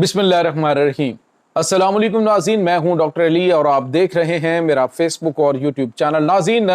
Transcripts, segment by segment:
बिस्मिल्लाहिर्रहमानिर्रहीम। अस्सलाम वालेकुम नाज़रीन, मैं हूं डॉक्टर अली और आप देख रहे हैं मेरा फेसबुक और यूट्यूब चैनल। नाज़रीन,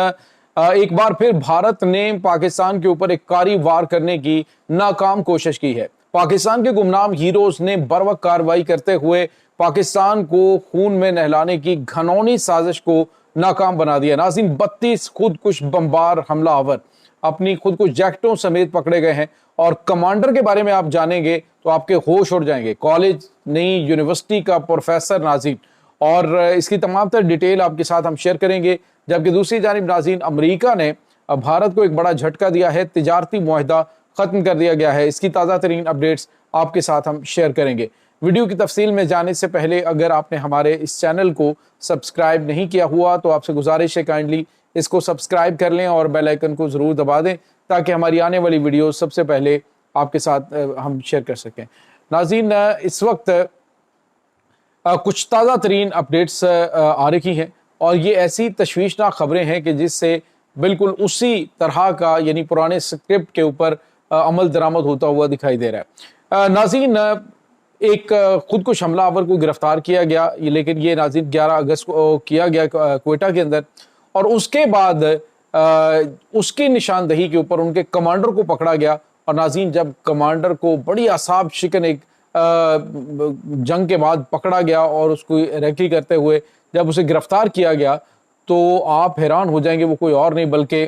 एक बार फिर भारत ने पाकिस्तान के ऊपर एक कारी वार करने की नाकाम कोशिश की है। पाकिस्तान के गुमनाम हीरोज ने बर्वक्त कार्रवाई करते हुए पाकिस्तान को खून में नहलाने की घनौनी साजिश को नाकाम बना दिया। नाज़रीन, 32 खुदकुश बमबार हमलावर अपनी खुदकुश जैकेटों समेत पकड़े गए हैं और कमांडर के बारे में आप जानेंगे तो आपके होश उड़ जाएंगे। कॉलेज नहीं, यूनिवर्सिटी का प्रोफेसर नाज़रीन, और इसकी तमाम तर डिटेल आपके साथ हम शेयर करेंगे। जबकि दूसरी जानिब नाज़रीन, अमेरिका ने भारत को एक बड़ा झटका दिया है, तिजारती मुआहदा खत्म कर दिया गया है। इसकी ताज़ा तरीन अपडेट्स आपके साथ हम शेयर करेंगे। वीडियो की तफसील में जाने से पहले अगर आपने हमारे इस चैनल को सब्सक्राइब नहीं किया हुआ तो आपसे गुजारिश है काइंडली इसको सब्सक्राइब कर लें और बेल आइकन को ज़रूर दबा दें ताकि हमारी आने वाली वीडियो सबसे पहले आपके साथ हम शेयर कर सकें। नाज़रीन, इस वक्त कुछ ताज़ा तरीन अपडेट्स आ रही हैं और ये ऐसी तशवीशनाक खबरें हैं कि जिससे बिल्कुल उसी तरह का यानी पुराने स्क्रिप्ट के ऊपर अमल दरामद होता हुआ दिखाई दे रहा है। नाज़रीन, एक खुदकुश हमलावर को गिरफ्तार किया गया, लेकिन ये नाज़रीन 11 अगस्त को किया गया क्वेटा के अंदर, और उसके बाद उसकी निशानदही के ऊपर उनके कमांडर को पकड़ा गया। और नाज़रीन, जब कमांडर को बड़ी असाब शिकन एक जंग के बाद पकड़ा गया और उसको रेकी करते हुए जब उसे गिरफ्तार किया गया तो आप हैरान हो जाएंगे, वो कोई और नहीं बल्कि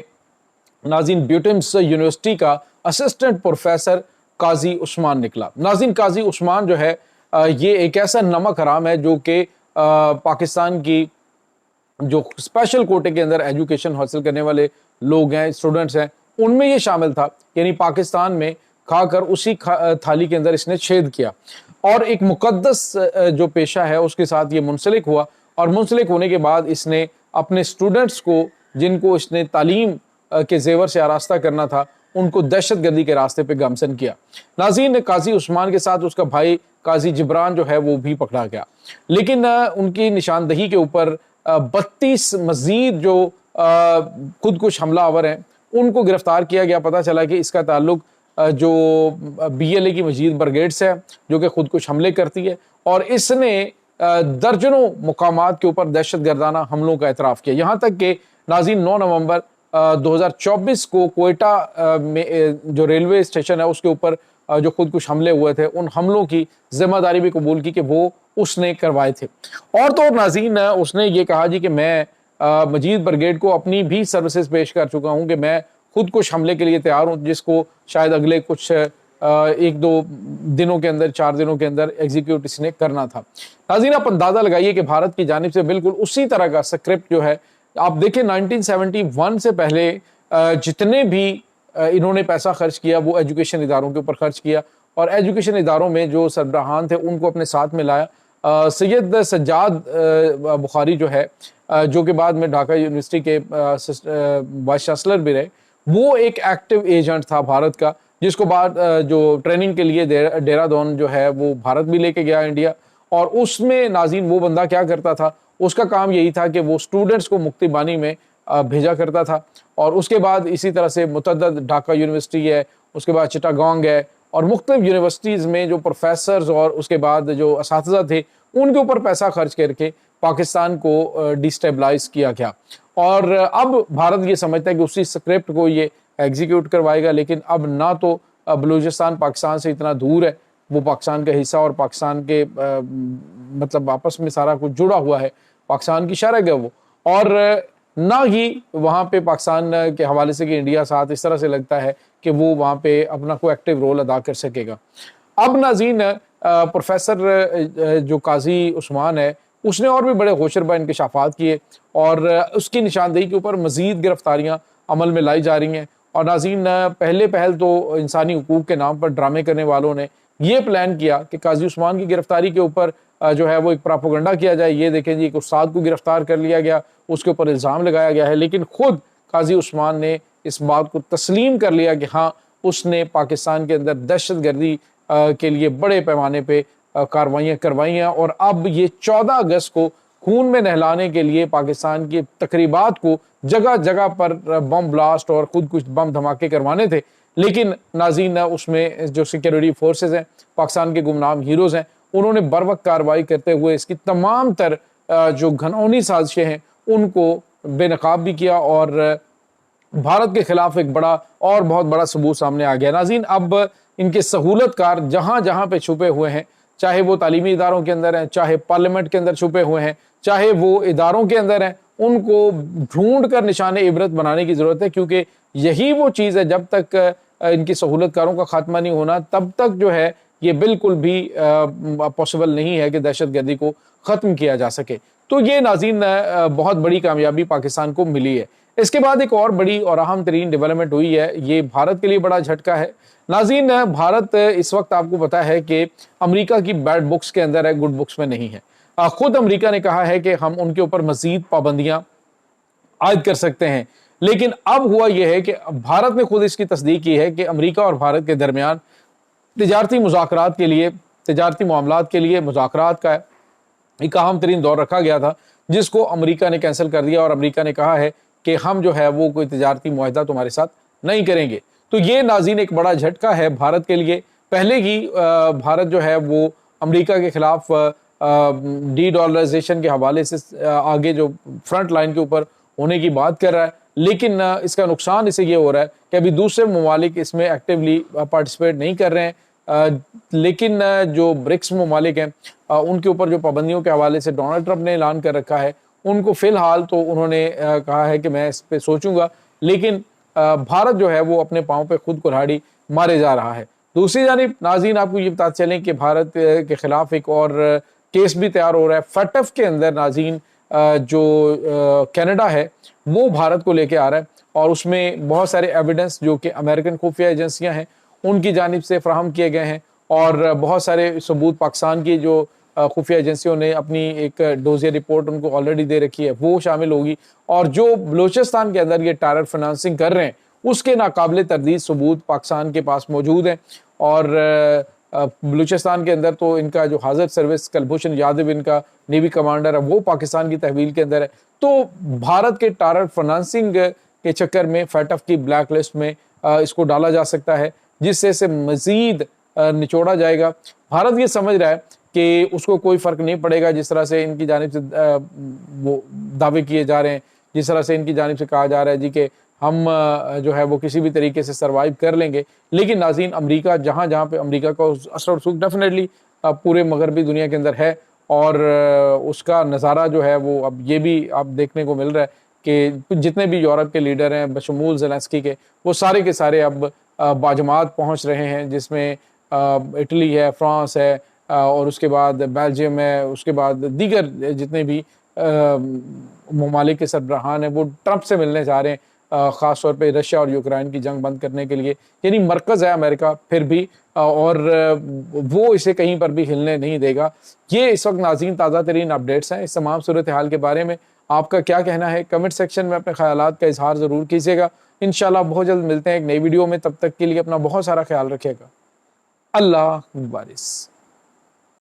नाज़रीन ब्यूटिम्स यूनिवर्सिटी का असिस्टेंट प्रोफेसर काजी उस्मान निकला। नाज़रीन, काजी उस्मान जो है ये एक ऐसा नमक हराम है जो कि पाकिस्तान की जो स्पेशल कोटे के अंदर एजुकेशन हासिल करने वाले लोग हैं, स्टूडेंट्स हैं, उनमें ये शामिल था। यानी पाकिस्तान में खाकर उसी थाली के अंदर इसने छेद किया और एक मुकद्दस जो पेशा है उसके साथ ये मुंसलिक हुआ। और मुंसलिक होने के बाद इसने अपने स्टूडेंट्स को, जिनको इसने तालीम के जेवर से आरास्ता करना था, उनको दहशत गर्दी के रास्ते पे गामसन किया। नाज़रीन, काजी उस्मान के साथ उसका भाई काजी जिब्रान जो है वो भी पकड़ा गया, लेकिन उनकी निशानदही के ऊपर 32 मजीद जो खुदकुश हमलावर हैं उनको गिरफ्तार किया गया। पता चला कि इसका ताल्लुक जो BLA की मजीद ब्रिगेड से है जो कि खुदकुश हमले करती है, और इसने दर्जनों मुकामात के ऊपर दहशत गर्दाना हमलों का एतराफ़ किया। यहाँ तक कि नाज़रीन 9 नवंबर 2024 को कोयटा में जो रेलवे स्टेशन है उसके ऊपर जो खुदकुश हमले हुए थे, उन हमलों की जिम्मेदारी भी कबूल की कि वो उसने करवाए थे। और तो नाज़रीन, उसने ये कहा जी कि मैं मजीद ब्रिगेड को अपनी भी सर्विसेज पेश कर चुका हूँ कि मैं खुदकुश हमले के लिए तैयार हूँ, जिसको शायद अगले कुछ 1-2 दिनों के अंदर, 4 दिनों के अंदर एग्जीक्यूट इसने करना था। नाज़रीन, आप अंदाज़ा लगाइए कि भारत की जानिब से बिल्कुल उसी तरह का स्क्रिप्ट जो है, आप देखें 1971 से पहले जितने भी इन्होंने पैसा खर्च किया वो एजुकेशन इदारों के ऊपर खर्च किया, और एजुकेशन इदारों में जो सरबराहान थे उनको अपने साथ में लाया। सैयद सज्जाद बुखारी जो है, जो कि बाद में ढाका यूनिवर्सिटी के वाइस चांसलर भी रहे, वो एक एक्टिव एजेंट था भारत का, जिसको बाद जो ट्रेनिंग के लिए देहरादून जो है वो भारत भी लेके गया इंडिया। और उसमें नाज़रीन वो बंदा क्या करता था, उसका काम यही था कि वो स्टूडेंट्स को मुक्तिबानी में भेजा करता था। और उसके बाद इसी तरह से मुतअद्दिद ढाका यूनिवर्सिटी है, उसके बाद चिटागोंग है, और मुख्तलिफ यूनिवर्सिटीज़ में जो प्रोफेसर्स और उसके बाद जो असातिज़ा थे उनके ऊपर पैसा खर्च करके पाकिस्तान को डिस्टेबलाइज किया गया। और अब भारत ये समझता है कि उसी स्क्रिप्ट को ये एग्जीक्यूट करवाएगा, लेकिन अब ना तो बलूचिस्तान पाकिस्तान से इतना दूर है, वो पाकिस्तान का हिस्सा और पाकिस्तान के मतलब आपस में सारा कुछ जुड़ा हुआ है, पाकिस्तान की शरह है वो, और ना ही वहाँ पे पाकिस्तान के हवाले से कि इंडिया साथ इस तरह से लगता है कि वो वहाँ पे अपना कोई एक्टिव रोल अदा कर सकेगा। अब नाज़रीन, प्रोफेसर जो काजी उस्मान है उसने और भी बड़े होशरबा इंकशाफात किए और उसकी निशानदेही के ऊपर मज़ीद गिरफ्तारियाँ अमल में लाई जा रही हैं। और नाज़रीन, पहले पहल तो इंसानी हुकूक के नाम पर ड्रामे करने वालों ने ये प्लान किया कि काजी उस्मान की गिरफ्तारी के ऊपर जो है वो एक प्रोपेगेंडा किया जाए। ये देखें जी, एक उस्ताद को गिरफ्तार कर लिया गया, उसके ऊपर इल्ज़ाम लगाया गया है, लेकिन खुद काजी उस्मान ने इस बात को तस्लीम कर लिया कि हाँ, उसने पाकिस्तान के अंदर दहशत गर्दी के लिए बड़े पैमाने पे कार्रवाइयाँ करवाई हैं। और अब ये 14 अगस्त को खून में नहलाने के लिए पाकिस्तान की तकरीबात को जगह जगह पर बम ब्लास्ट और खुद कुछ बम धमाके करवाने थे, लेकिन नाज़रीन उसमें जो सिक्योरिटी फोर्सेस हैं, पाकिस्तान के गुमनाम हीरोज़ हैं, उन्होंने बर वक्त कार्रवाई करते हुए इसकी तमाम तर जो घनौनी साजिशें हैं उनको बेनकाब भी किया और भारत के खिलाफ एक बड़ा और बहुत बड़ा सबूत सामने आ गया। नाज़रीन, अब इनके सहूलतकार जहां जहां पे छुपे हुए हैं, चाहे वो तालीमी इदारों के अंदर हैं, चाहे पार्लियामेंट के अंदर छुपे हुए हैं, चाहे वो इदारों के अंदर हैं, उनको ढूंढ कर निशाने इबरत बनाने की जरूरत है, क्योंकि यही वो चीज़ है, जब तक इनकी सहूलतकारों का खात्मा नहीं होना तब तक जो है ये बिल्कुल भी पॉसिबल नहीं है कि दहशतगर्दी को ख़त्म किया जा सके। तो ये नाज़रीन बहुत बड़ी कामयाबी पाकिस्तान को मिली है। इसके बाद एक और बड़ी और अहम तरीन डेवलपमेंट हुई है, ये भारत के लिए बड़ा झटका है। नाज़रीन, भारत इस वक्त आपको पता है कि अमेरिका की बैड बुक्स के अंदर है, गुड बुक्स में नहीं है। खुद अमेरिका ने कहा है कि हम उनके ऊपर मजीद पाबंदियां आयद कर सकते हैं, लेकिन अब हुआ यह है कि भारत ने खुद इसकी तस्दीक की है कि अमेरिका और भारत के दरमियान तिजारती मुज़ाकरात के लिए, तिजारती मामलात के लिए मुज़ाकरात का एक अहम तरीन दौर रखा गया था, जिसको अमेरिका ने कैंसिल कर दिया और अमेरिका ने कहा है कि हम जो है वो कोई तिजारती मुआहदा तुम्हारे साथ नहीं करेंगे। तो ये नाज़रीन एक बड़ा झटका है भारत के लिए। पहले ही भारत जो है वो अमेरिका के खिलाफ डी डॉलराइजेशन के हवाले से आगे जो फ्रंट लाइन के ऊपर होने की बात कर रहा है, लेकिन इसका नुकसान इसे ये हो रहा है कि अभी दूसरे ममालिक इसमें एक्टिवली पार्टिसिपेट नहीं कर रहे हैं। लेकिन जो ब्रिक्स ममालिक हैं उनके ऊपर जो पाबंदियों के हवाले से डोनाल्ड ट्रंप ने ऐलान कर रखा है, उनको फ़िलहाल तो उन्होंने कहा है कि मैं इस पर सोचूंगा, लेकिन भारत जो है वो अपने पाँव पे खुद कुल्हाड़ी मारे जा रहा है। दूसरी जानिब नाज़रीन, आपको ये बताते चलें कि भारत के खिलाफ एक और केस भी तैयार हो रहा है। फटफ के अंदर नाज़रीन जो कनाडा है वो भारत को लेके आ रहा है और उसमें बहुत सारे एविडेंस जो कि अमेरिकन खुफिया एजेंसियां हैं उनकी जानिब से फराहम किए गए हैं और बहुत सारे सबूत पाकिस्तान की जो खुफिया एजेंसियों ने अपनी एक डोजियर रिपोर्ट उनको ऑलरेडी दे रखी है वो शामिल होगी। और जो बलूचिस्तान के अंदर ये टेरर फाइनेंसिंग कर रहे हैं उसके नाकाबिले तरदीद सबूत पाकिस्तान के पास मौजूद हैं। और बलूचिस्तान के अंदर तो इनका जो हाजिर सर्विस कुलभूषण यादव इनका नेवी कमांडर है वो पाकिस्तान की तहवील के अंदर है। तो भारत के टेरर फाइनेंसिंग के चक्कर में फैटफ की ब्लैक लिस्ट में इसको डाला जा सकता है, जिससे इसे मजीद निचोड़ा जाएगा। भारत ये समझ रहा है कि उसको कोई फ़र्क नहीं पड़ेगा जिस तरह से इनकी जानिब से वो दावे किए जा रहे हैं, जिस तरह से इनकी जानिब से कहा जा रहा है जी कि हम जो है वो किसी भी तरीके से सर्वाइव कर लेंगे। लेकिन नाज़रीन, अमेरिका जहाँ जहाँ पे अमेरिका का असर रसूख डेफिनेटली पूरे मगरबी दुनिया के अंदर है और उसका नज़ारा जो है वो अब ये भी आप देखने को मिल रहा है कि जितने भी यूरोप के लीडर हैं बशमूल ज़ेलेंस्की के, वो सारे के सारे अब बाजमात पहुँच रहे हैं, जिसमें इटली है, फ्रांस है और उसके बाद बेल्जियम है, उसके बाद दीगर जितने भी ममालिक के सरबराहान हैं वो ट्रंप से मिलने जा रहे हैं, ख़ास तौर पे रशिया और यूक्रेन की जंग बंद करने के लिए। यानी मरकज़ है अमेरिका फिर भी और वो इसे कहीं पर भी हिलने नहीं देगा। ये इस वक्त नाज़रीन ताज़ा तरीन अपडेट्स हैं। इस तमाम सूरत हाल के बारे में आपका क्या कहना है, कमेंट सेक्शन में अपने ख्यालात का इजहार ज़रूर कीजिएगा। इंशाल्लाह बहुत जल्द मिलते हैं एक नई वीडियो में, तब तक के लिए अपना बहुत सारा ख्याल रखिएगा। अल्लाह मुबारिक।